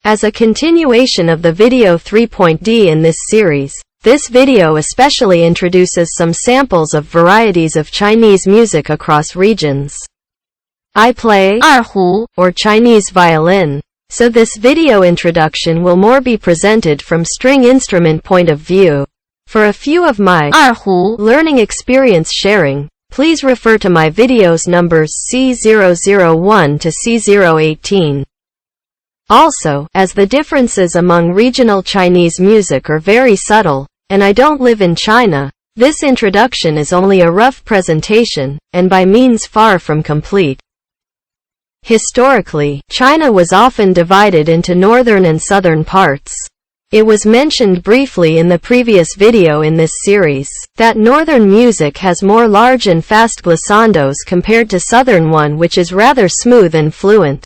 As a continuation of the video 3.D in this series, this video especially introduces some samples of varieties of Chinese music across regions. I play 二胡 or Chinese violin, so this video introduction will more be presented from string instrument point of view. For a few of my 二胡 learning experience sharing, please refer to my videos numbers C001 to C018. Also, as the differences among regional Chinese music are very subtle, and I don't live in China, this introduction is only a rough presentation, and by means far from complete. Historically, China was often divided into northern and southern parts. It was mentioned briefly in the previous video in this series, that northern music has more large and fast glissandos compared to southern one which is rather smooth and fluent.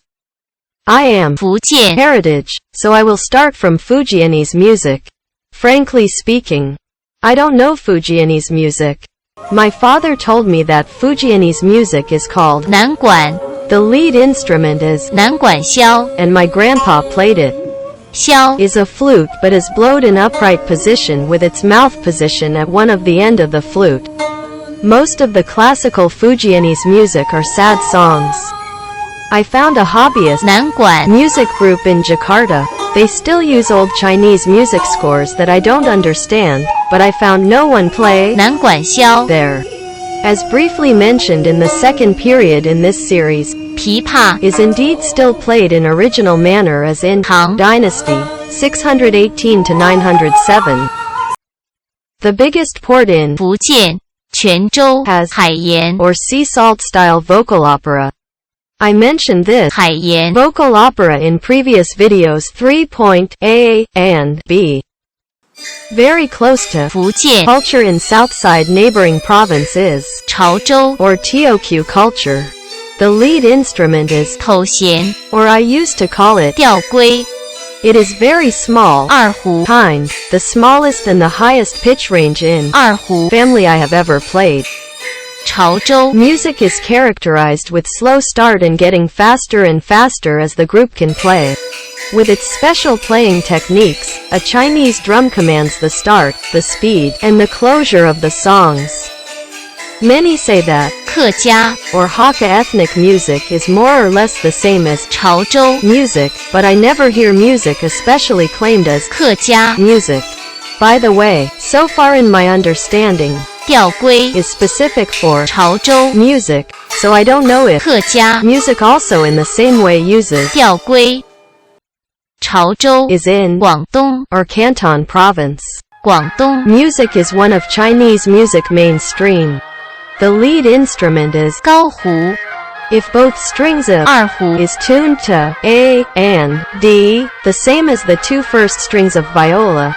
I am 福建 heritage, so I will start from Fujianese music. Frankly speaking, I don't know Fujianese music. My father told me that Fujianese music is called 南管 the lead instrument is 南管箫 and my grandpa played it. 箫 Is a flute but is blowed in upright position with its mouth position at one of the end of the flute. Most of the classical Fujianese music are sad songs. I found a hobbyist 南管 music group in Jakarta. They still use old Chinese music scores that I don't understand, but I found no one play 南管箫 there. As briefly mentioned in the second period in this series, 琵琶 is indeed still played in original manner as in Tang Dynasty, 618 to 907. The biggest port in 福建泉州 has 海盐 or sea salt style vocal opera. I mentioned this 海盐 vocal opera in previous videos 3.A and B. Very close to 福建 culture in Southside neighboring province is 潮州 or TOQ culture. The lead instrument is 头弦 or I used to call it 吊龟 it is very small 二胡 kind, the smallest and the highest pitch range in 二胡 family I have ever played. 潮州 Music is characterized with slow start and getting faster and faster as the group can play. With its special playing techniques, a Chinese drum commands the start, the speed, and the closure of the songs. Many say that 客家 or Hakka ethnic music is more or less the same as 潮州 music, but I never hear music especially claimed as 客家 music. By the way, so far in my understanding, 吊龟 is specific for 潮州 music, so I don't know if 客家 music also in the same way uses 吊龟潮州 is in 广东 or Canton province. 广东 Music is one of Chinese music mainstream. The lead instrument is 高胡 if both strings of 二胡 is tuned to A and D, the same as the two first strings of viola,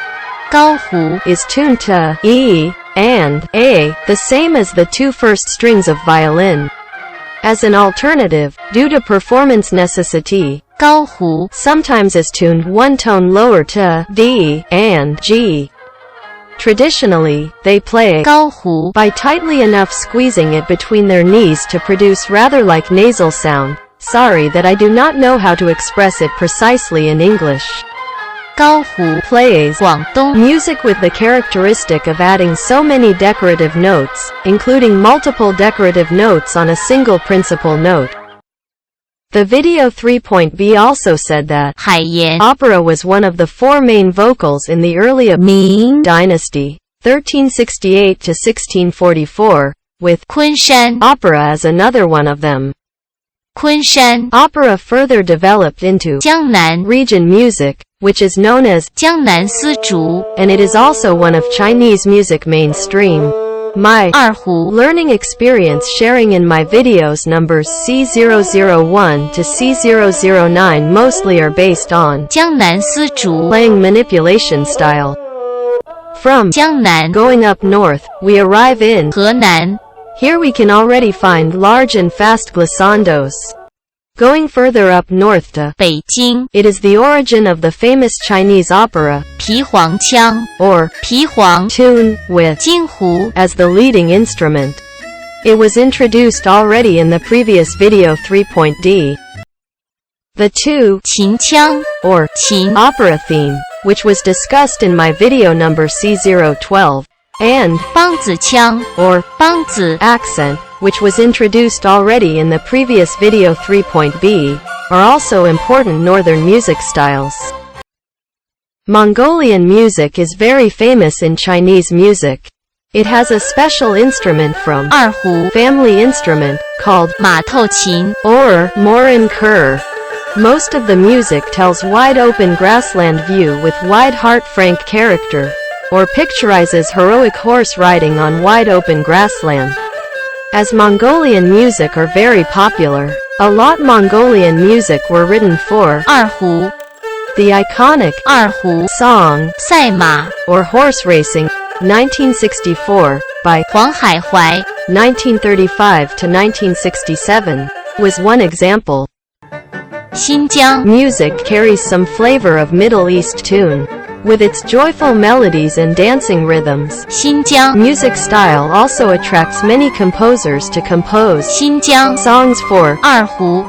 高胡 is tuned to E and A, the same as the two first strings of violin. As an alternative, due to performance necessity, 高胡 sometimes is tuned one tone lower to D and G. Traditionally, they play 高胡 by tightly enough squeezing it between their knees to produce rather like nasal sound. Sorry that I do not know how to express it precisely in English. 高胡 Plays 广东 music with the characteristic of adding so many decorative notes, including multiple decorative notes on a single principal note. The video 3.B also said that 海盐 opera was one of the four main vocals in the early Ming Dynasty, 1368 to 1644, with 昆山 opera as another one of them. 昆山 Opera further developed into 江南 region music, which is known as 江南丝竹 and it is also one of Chinese music mainstream. My 二胡 learning experience sharing in my videos numbers C001 to C009 mostly are based on 江南丝竹 playing manipulation style. From 江南 going up north, we arrive in 河南 here we can already find large and fast glissandos. Going further up north to 北京 it is the origin of the famous Chinese opera, 皮黄腔 or 皮黄 tune, with 金胡 as the leading instrument. It was introduced already in the previous video 3.D. The 2 秦腔 or 秦 opera theme, which was discussed in my video number C012, and 梆子腔 or 梆子 accent, which was introduced already in the previous video 3.b, are also important northern music styles. Mongolian music is very famous in Chinese music. It has a special instrument from 二胡 family instrument called 马头琴 or morin kur. Most of the music tells wide open grassland view with wide heart frank character, or picturizes heroic horse riding on wide open grassland. As Mongolian music are very popular, a lot Mongolian music were written for 二胡 the iconic 二胡 song 赛马 or horse racing 1964 by 黄海怀 1935 to 1967 was one example. 新疆 Music carries some flavor of Middle East tune, with its joyful melodies and dancing rhythms. 新疆 Music style also attracts many composers to compose 新疆 songs for 二胡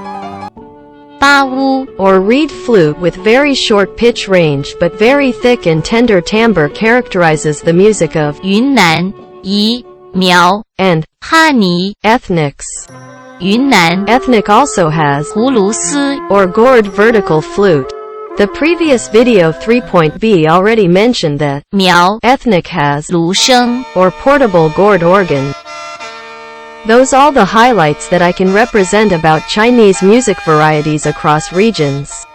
巴乌 or reed flute with very short pitch range but very thick and tender timbre characterizes the music of 云南彝苗 and 哈尼 ethnics. 云南 Ethnic also has 葫芦丝 or gourd vertical flute. The previous video 3.b already mentioned that 苗 ethnic has 芦笙 or portable gourd organ. Those all the highlights that I can represent about Chinese music varieties across regions.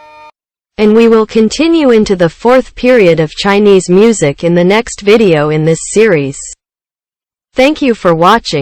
And we will continue into the fourth period of Chinese music in the next video in this series. Thank you for watching.